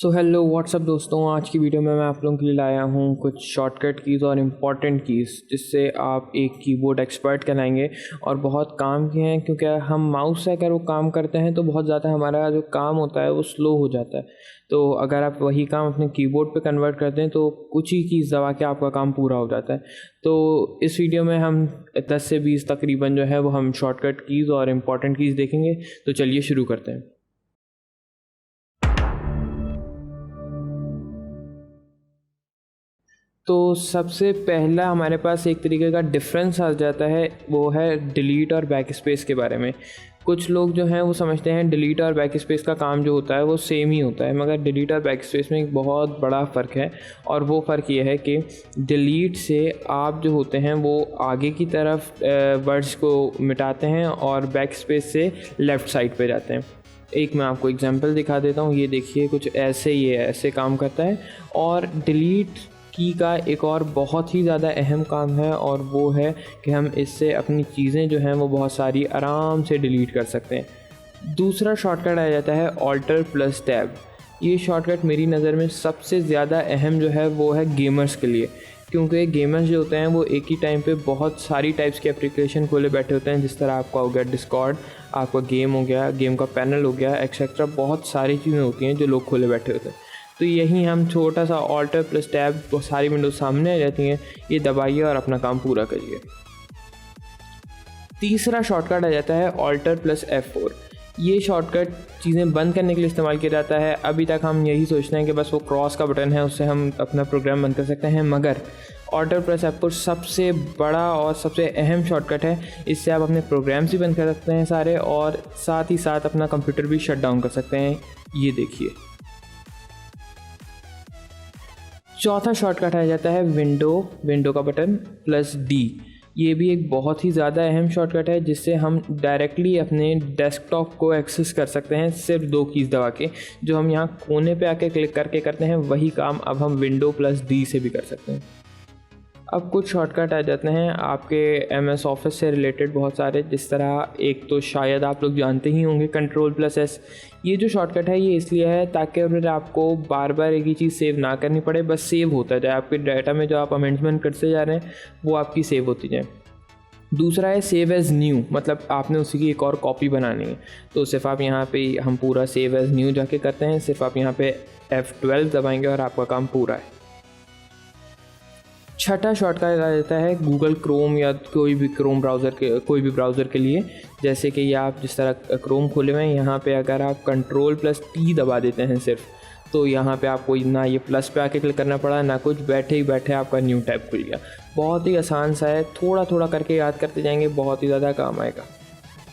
So hello what's up दोस्तों, आज की वीडियो में मैं आप लोगों के लिए लाया हूँ कुछ शॉर्टकट कीज़ और इम्पॉर्टेंट कीज़ जिससे आप एक कीबोर्ड एक्सपर्ट कहलाएंगे और बहुत काम के हैं। क्योंकि हम माउस से अगर वो काम करते हैं तो बहुत ज़्यादा हमारा जो काम होता है वो स्लो हो जाता है। तो अगर आप वही काम अपने कीबोर्ड पे कन्वर्ट करते हैं तो कुछ ही कीज़ दबा के आपका काम पूरा हो जाता है। तो इस वीडियो में हम 10 से 20 तकरीबन जो है वो हम शॉर्टकट कीज़ और इम्पॉर्टेंट कीज़ देखेंगे। तो चलिए शुरू करते हैं। तो सबसे पहला हमारे पास एक तरीके का डिफरेंस आ जाता है, वो है डिलीट और बैक स्पेस के बारे में। कुछ लोग जो हैं वो समझते हैं डिलीट और बैक स्पेस का काम जो होता है वो सेम ही होता है, मगर डिलीट और बैक स्पेस में एक बहुत बड़ा फ़र्क है। और वो फ़र्क ये है कि डिलीट से आप जो होते हैं वो आगे की तरफ वर्ड्स को मिटाते हैं और बैक स्पेस से लेफ़्ट साइड पे जाते हैं। एक मैं आपको एग्जांपल दिखा देता हूँ, ये देखिए कुछ ऐसे ये ऐसे काम करता है। और डिलीट की का एक और बहुत ही ज़्यादा अहम काम है और वो है कि हम इससे अपनी चीज़ें जो हैं वो बहुत सारी आराम से डिलीट कर सकते हैं। दूसरा शॉर्टकट आ जाता है ऑल्टर प्लस टैब। ये शॉर्टकट मेरी नज़र में सबसे ज़्यादा अहम जो है वो है गेमर्स के लिए, क्योंकि गेमर्स जो होते हैं वो एक ही टाइम पे बहुत सारी टाइप्स की एप्लीकेशन खोले बैठे होते हैं। जिस तरह आपका हो गया डिस्कॉर्ड, आपका गेम हो गया, गेम का पैनल हो गया, एक्सेट्रा बहुत सारी चीज़ें होती हैं जो लोग खोले बैठे होते हैं। तो यही हम छोटा सा ऑल्टर प्लस टैब, वो सारी विंडोज सामने आ जाती हैं, ये दबाइए और अपना काम पूरा करिए। तीसरा शॉर्टकट आ जाता है ऑल्टर प्लस F4। ये शॉर्टकट चीज़ें बंद करने के लिए इस्तेमाल किया जाता है। अभी तक हम यही सोचते हैं कि बस वो क्रॉस का बटन है, उससे हम अपना प्रोग्राम बंद कर सकते हैं, मगर ऑल्टर प्लस F4 सबसे बड़ा और सबसे अहम शॉर्टकट है। इससे आप अपने प्रोग्राम्स भी बंद कर सकते हैं सारे, और साथ ही साथ अपना कंप्यूटर भी शट डाउन कर सकते हैं। ये देखिए। चौथा शॉर्टकट आ जाता है विंडो का बटन प्लस D। ये भी एक बहुत ही ज़्यादा अहम शॉर्टकट है जिससे हम डायरेक्टली अपने डेस्कटॉप को एक्सेस कर सकते हैं सिर्फ 2 कीज़ दबा के। जो हम यहाँ कोने पे आके क्लिक करके करते हैं वही काम अब हम विंडो प्लस D से भी कर सकते हैं। अब कुछ शॉर्टकट आ जाते हैं आपके MS ऑफिस से रिलेटेड बहुत सारे, जिस तरह एक तो शायद आप लोग जानते ही होंगे कंट्रोल प्लस S। ये जो शॉर्टकट है ये इसलिए है ताकि अगर आपको बार बार एक ही चीज़ सेव ना करनी पड़े, बस सेव होता जाए आपके डाटा में, जो आप अमेंडमेंट करते जा रहे हैं वो आपकी सेव होती जाए। दूसरा है सेव एज़ न्यू, मतलब आपने उसी की एक और कॉपी बनानी है तो सिर्फ आप यहाँ पे हम पूरा सेव एज़ न्यू जाके करते हैं। सिर्फ आप यहाँ पे F12 दबाएंगे और आपका काम पूरा है। छठा शॉर्टकट आ जाता है गूगल क्रोम या कोई भी ब्राउज़र के लिए। जैसे कि ये आप जिस तरह क्रोम खोले हुए हैं, यहाँ पे अगर आप कंट्रोल प्लस T दबा देते हैं सिर्फ, तो यहाँ पे आपको ना ये प्लस पे आके क्लिक करना पड़ा ना कुछ, बैठे ही बैठे आपका न्यू टैब खुल गया। बहुत ही आसान सा है, थोड़ा थोड़ा करके याद करते जाएंगे, बहुत ही ज़्यादा काम आएगा।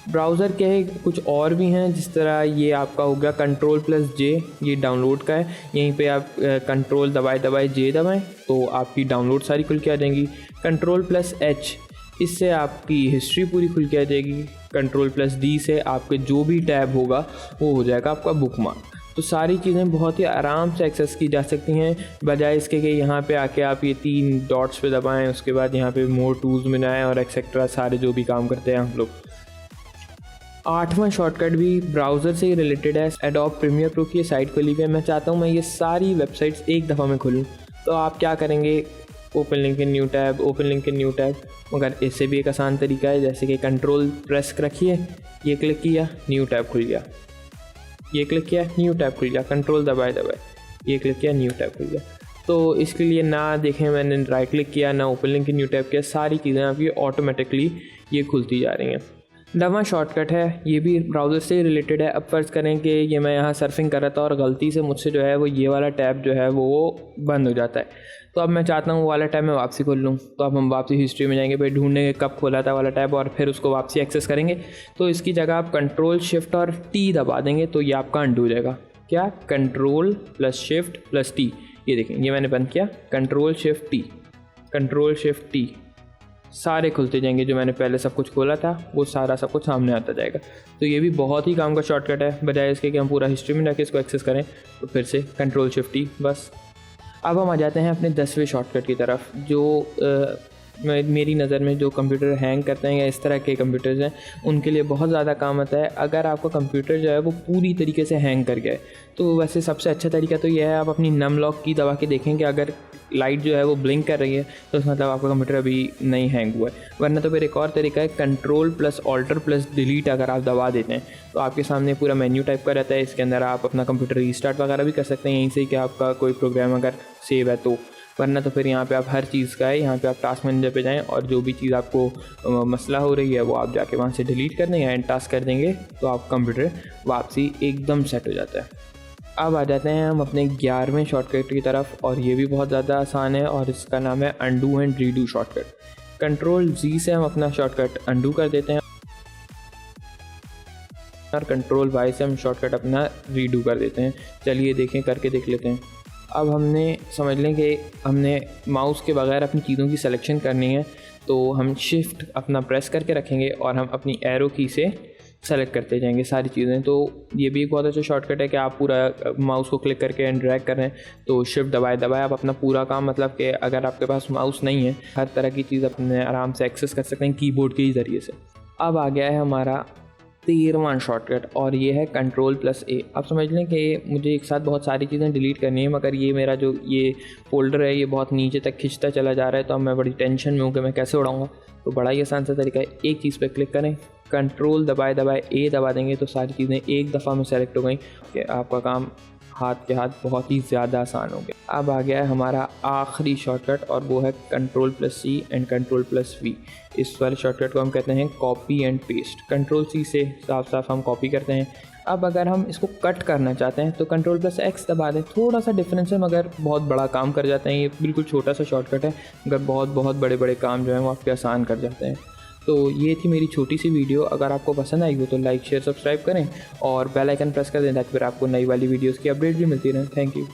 ब्राउज़र के है कुछ और भी हैं, जिस तरह ये आपका हो गया कंट्रोल प्लस J, ये डाउनलोड का है। यहीं पे आप कंट्रोल दबाए J दबाएं तो आपकी डाउनलोड सारी खुल के आ जाएंगी। कंट्रोल प्लस H, इससे आपकी हिस्ट्री पूरी खुल के आ जाएगी। कंट्रोल प्लस D से आपके जो भी टैब होगा वो हो जाएगा आपका बुकमार्क। तो सारी चीज़ें बहुत ही आराम से एक्सेस की जा सकती हैं, बजाय इसके कि यहाँ पे आके आप ये 3 डॉट्स पे दबाएं, उसके बाद यहाँ पे मोर टूल्स में जाएं और एक्सेट्रा सारे जो भी काम करते हैं हम लोग। 8वां शॉर्टकट भी ब्राउज़र से ही रिलेटेड है। एडोब प्रीमियर प्रो की साइट खुली हुई है। मैं चाहता हूँ मैं ये सारी वेबसाइट्स एक दफ़ा में खोलूँ, तो आप क्या करेंगे, open link in new tab. मगर इससे भी एक आसान तरीका है, जैसे कि कंट्रोल प्रेस रखिए, ये क्लिक किया, न्यू टैब खुल गया, ये क्लिक किया, न्यू टैब खुल गया, कंट्रोल दबाए ये क्लिक किया, न्यू टैब खुल गया। तो इसके लिए ना देखें मैंने राइट क्लिक किया ना open link in new tab किया, सारी चीज़ें आपकी ऑटोमेटिकली ये खुलती जा रही हैं। 9वां शॉर्टकट है, ये भी ब्राउज़र से रिलेटेड है। अब फ़र्ज़ करें कि ये मैं यहाँ सर्फिंग कर रहा था और गलती से मुझसे जो है वो ये वाला टैब जो है वो बंद हो जाता है। तो अब मैं चाहता हूँ वो वाला टैब मैं वापसी खोल लूँ। तो अब हम वापसी हिस्ट्री में जाएंगे, भाई ढूंढेंगे कब खोला था वाला टैब और फिर उसको वापसी एक्सेस करेंगे। तो इसकी जगह आप कंट्रोल शिफ्ट और T दबा देंगे तो ये आपका अनडू हो जाएगा। क्या, control plus shift plus T। ये देखें, ये मैंने बंद किया, कंट्रोल शिफ्ट T, सारे खुलते जाएंगे। जो मैंने पहले सब कुछ खोला था वो सारा सब कुछ सामने आता जाएगा। तो ये भी बहुत ही काम का शॉर्टकट है, बजाय इसके कि हम पूरा हिस्ट्री में जाके इसको एक्सेस करें। तो फिर से कंट्रोल शिफ्ट T बस। अब हम आ जाते हैं अपने 10वें शॉर्टकट की तरफ, जो मेरी नज़र में जो कंप्यूटर हैंग करते हैं या इस तरह के कंप्यूटर्स हैं उनके लिए बहुत ज़्यादा काम आता है। अगर आपका कंप्यूटर जो है वो पूरी तरीके से हैंग कर गया है तो वैसे सबसे अच्छा तरीका तो यह है, आप अपनी नम लॉक की दबा के देखें कि अगर लाइट जो है वो ब्लिंक कर रही है तो उसका मतलब आपका कंप्यूटर अभी नहीं हैंग हुआ है। वरना तो फिर एक और तरीका है, Ctrl+Alt+Delete अगर आप दबा देते हैं तो आपके सामने पूरा मेन्यू टाइप का रहता है। इसके अंदर आप अपना कंप्यूटर रीस्टार्ट वगैरह भी कर सकते हैं यहीं से कि आपका कोई प्रोग्राम अगर सेव है तो। वरना तो फिर यहाँ पे आप हर चीज़ का है, यहाँ पे आप टास्क मैनेजर पे जाएं और जो भी चीज़ आपको मसला हो रही है वो आप जाके वहाँ से डिलीट कर दें या एंड टास्क कर देंगे तो आप कंप्यूटर वापसी एकदम सेट हो जाता है। अब आ जाते हैं हम अपने 11वें शॉर्टकट की तरफ और ये भी बहुत ज़्यादा आसान है और इसका नाम है undo and redo shortcut. Ctrl+Z से हम अपना शॉर्टकट अंडू कर देते हैं और Ctrl+Y से हम शॉर्टकट अपना रीडू कर देते हैं। चलिए देखें, करके देख लेते हैं। अब हमने समझ लें कि हमने माउस के बगैर अपनी चीज़ों की सिलेक्शन करनी है तो हम शिफ्ट अपना प्रेस करके रखेंगे और हम अपनी एरो की से सेलेक्ट करते जाएंगे सारी चीज़ें। तो ये भी एक बहुत अच्छा शॉर्टकट है कि आप पूरा माउस को क्लिक करके एंड ड्रैग कर रहे हैं तो शिफ्ट दबाए दबाए आप अपना पूरा काम, मतलब कि अगर आपके पास माउस नहीं है हर तरह की चीज़ अपने आराम से एक्सेस कर सकते हैं कीबोर्ड के ही ज़रिए से। अब आ गया है हमारा 13वां शॉर्टकट और ये है Ctrl+A। आप समझ लें कि मुझे एक साथ बहुत सारी चीज़ें डिलीट करनी है मगर ये मेरा जो ये फोल्डर है ये बहुत नीचे तक खिंचता चला जा रहा है तो अब मैं बड़ी टेंशन में हूँ कि मैं कैसे उड़ाऊँगा। तो बड़ा ही आसान सा तरीका है, एक चीज़ पे क्लिक करें, कंट्रोल दबाए दबाए A दबा देंगे तो सारी चीज़ें एक दफ़ा में सेलेक्ट हो गई कि आपका काम हाथ के हाथ बहुत ही ज़्यादा आसान हो गया। अब आ गया है हमारा आखिरी शॉर्टकट और वो है Ctrl+C एंड Ctrl+V। इस वाले शॉर्टकट को हम कहते हैं कॉपी एंड पेस्ट। Ctrl+C से साफ साफ हम कॉपी करते हैं। अब अगर हम इसको कट करना चाहते हैं तो Ctrl+X दबा दें। थोड़ा सा डिफरेंस है मगर बहुत बड़ा काम कर जाते हैं। ये बिल्कुल छोटा सा शॉर्टकट है मगर बहुत बहुत बड़े बड़े काम जो हैं वो आपके आसान कर जाते हैं। तो ये थी मेरी छोटी सी वीडियो। अगर आपको पसंद आई हो तो लाइक शेयर सब्सक्राइब करें और बेल आइकन प्रेस कर दें ताकि फिर आपको नई वाली वीडियोस की अपडेट भी मिलती रहे। Thank you.